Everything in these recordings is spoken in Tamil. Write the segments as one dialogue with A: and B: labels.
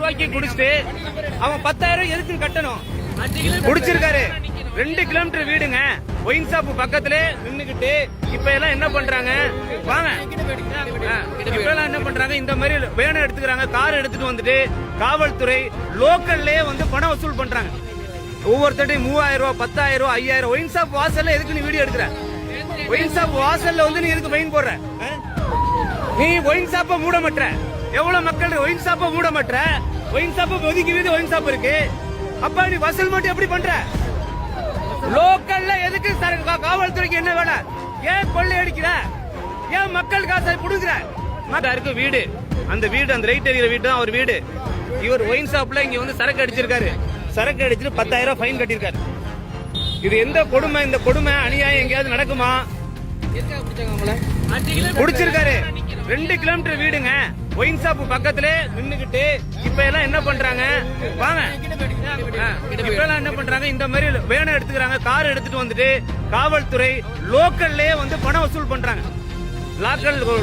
A: ரூபாய்க்கு குடிச்சிட்டு அவன் 10,000 எதுக்கு கட்டணும்? குடிச்சிருக்காரு. 2 கிலோமீட்டர் வீடுங்க. ஒயின் ஷாப் பக்கத்திலே நின்னுகிட்டு இப்ப எல்லாம் என்ன பண்றாங்க? வாங்க, இப்ப எல்லாம் என்ன பண்றாங்க? இந்த மாதிரி வேனை எடுத்துக்கிறாங்க, கார் எடுத்துட்டு வந்துட்டு காவல்துறை லோக்கல்லே வந்து பணம் வசூல் பண்றாங்க. ஒவ்வொருத்தட்டையும் 3000 ரூபாய், 10,000 ரூபாய், 5000. ஒயின் ஷாப் வாசல்ல எதுக்கு நீ வீடியோ எடுக்கிற? ஒயின் ஷாப் வாசல்ல வந்து நீ எதுக்கு ஃபைன் போடுற? நீ ஒயின் ஷாப்ப மூட மாட்டற. எவ்வளவு மக்கள் ஒயின் ஷாப்ப மூட மாட்டற? ஒயின் ஷாப்ப ஒதுக்கி வீதி ஒயின் ஷாப் இருக்கு. அப்ப நீ வசூல் மட்டும் எப்படி பண்ற? லோக்கல்ல எதுக்கு காவல்துறைக்கு என்ன வேலை? ஏன் கொள்ளை அடிக்கிற? ஏன் மக்கள் காசை புடுங்குற? இருக்கு வீடு, அந்த வீடு, அந்த ரைட் ஏரியா வீடு தான் அவர் வீடு. இவர் ஒயின் ஷாப்ல இங்க வந்து சரக்கு அடிச்சிருக்காரு. சரக்கு அடிச்சுட்டு 10,000 ஃபைன் கட்டியிருக்காரு. இது எந்த கொடுமை? இந்த கொடுமை அநியாயம் எங்கேயாவது நடக்குமா? குடிச்சிருக்காரு. 2 கிலோமீட்டர் வீடுங்க. ஒயின் ஷாப் பக்கத்திலே நின்னுகிட்டு இப்ப எல்லாம் என்ன பண்றாங்க? வாங்க, இப்ப எல்லாம் என்ன பண்றாங்க? இந்த மாதிரி வேனை எடுத்துக்கிறாங்க, கார் எடுத்துட்டு வந்துட்டு காவல்துறை லோக்கல்லே வந்து பணம் வசூல் பண்றாங்க.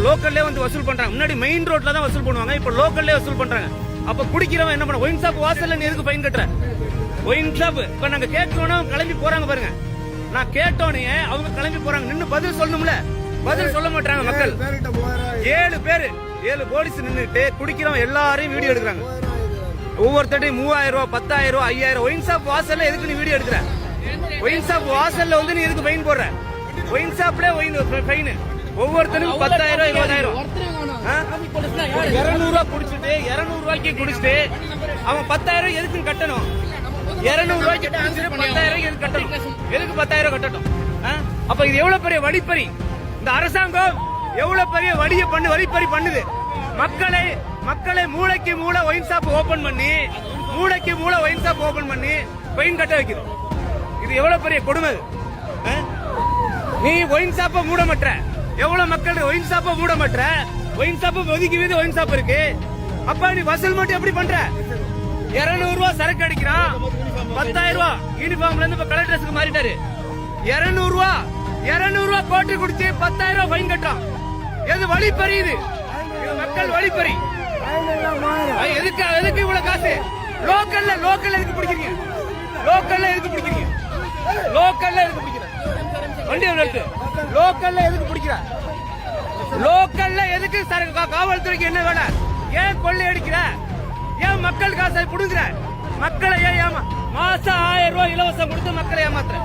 A: லோக்கல்லே வந்து வசூல் பண்றாங்க. முன்னாடி மெயின் ரோட்ல தான் வசூல் பண்ணுவாங்க, இப்ப லோக்கல்லே வசூல் பண்றாங்க. அப்ப குடிக்கிறவன் என்ன பண்ண? ஒயின் ஷாப் வாசல்ல நீ எதுக்கு ஃபைன் கட்டுற? ஒயின் ஷாப் இப்ப நாங்க கேட்டோம்னா கிளம்பி போறாங்க பாருங்க. நான் கேட்டோன்னே அவங்க கிளம்பி போறாங்க. நின்னு பதில் சொல்லணும்ல, பதில் சொல்ல மாட்டாங்க மக்கள். 7 பேரு, 7 போலீஸ் நின்னுட்டு குடிக்கிறவன் எல்லாரையும் வீடியோ எடுக்கிறாங்க. ஒவ்வொருத்தட்டையும் 3000 ரூபாய், 10,000 ரூபாய், 5000. ஒயின் ஷாப் வாசல்ல எதுக்கு நீ வீடியோ எடுக்கிற? ஒயின் ஷாப் வாசல்ல வந்து நீ எதுக்கு ஃபைன் போடுற? ஒயின் ஷாப்ல ஃபைன் ஒவ்வொருத்தனுக்கும் 10,000 20,000. 200 ரூபாய் குடிச்சிட்டு 200 ரூபாய்க்கு குடிச்சிட்டு அவன் 10,000 எதுக்கு கட்டணும்? 200 ரூபாய்க்கு 10,000 எதுக்கு கட்டணும்? எதுக்கு 10,000 கட்டணும்? அப்ப இது எவ்வளவு பெரிய வழிப்பறி? இந்த அரசாங்கம் எவ்வளவு பெரிய வழிப்பறி பண்ணுது. மக்களை மூளைக்கு மூளை ஒயின் ஷாப் ஓபன் பண்ணி, மூளைக்கு மூளை ஒயின் ஷாப் ஓபன் பண்ணி ஃபைன் கட்ட வைக்குது. இது எவ்வளவு பெரிய கொடுமை? நீ ஒயின் ஷாப்ப மூட மாட்டற. எவ்வளவு மக்கள் ஒயின் ஷாப்ப மூட மாட்டற? ஒயின் ஷாப்ப ஒதுக்கி வீதி ஒயின் ஷாப் இருக்கு. அப்ப நீ வசூல் மட்டும் எப்படி பண்ற? 200 ரூபாய் சரக்கு அடிக்கிறான், 10,000 ரூபாய் யூனிஃபார்ம்ல இருந்து இப்ப கலர் ட்ரெஸ்க்கு மாறிட்டாரு. 200 ரூபாய் கோட்டை குடிச்சு 10,000 ஃபைன் கட்டுறான். எது வழிப்பறி? இது மக்கள் வழிப்பறி. எதுக்கு இவ்வளவு காசு? லோக்கல்ல எதுக்கு பிடிக்கிறீங்க? லோக்கல்ல எதுக்கு பிடிக்கிறீங்க? வண்டி லோக்கல்ல எதுக்கு பிடிக்கிற? லோக்கல்ல எதுக்கு காவல்துறைக்கு என்ன வேலை? ஏன் கொள்ளை அடிக்கிற? ஏன் மக்கள் காசை புடுங்குற? மக்களை ஏன் மாசம் 1000 ரூபாய் இலவசம் கொடுத்து மக்களை ஏமாத்துற?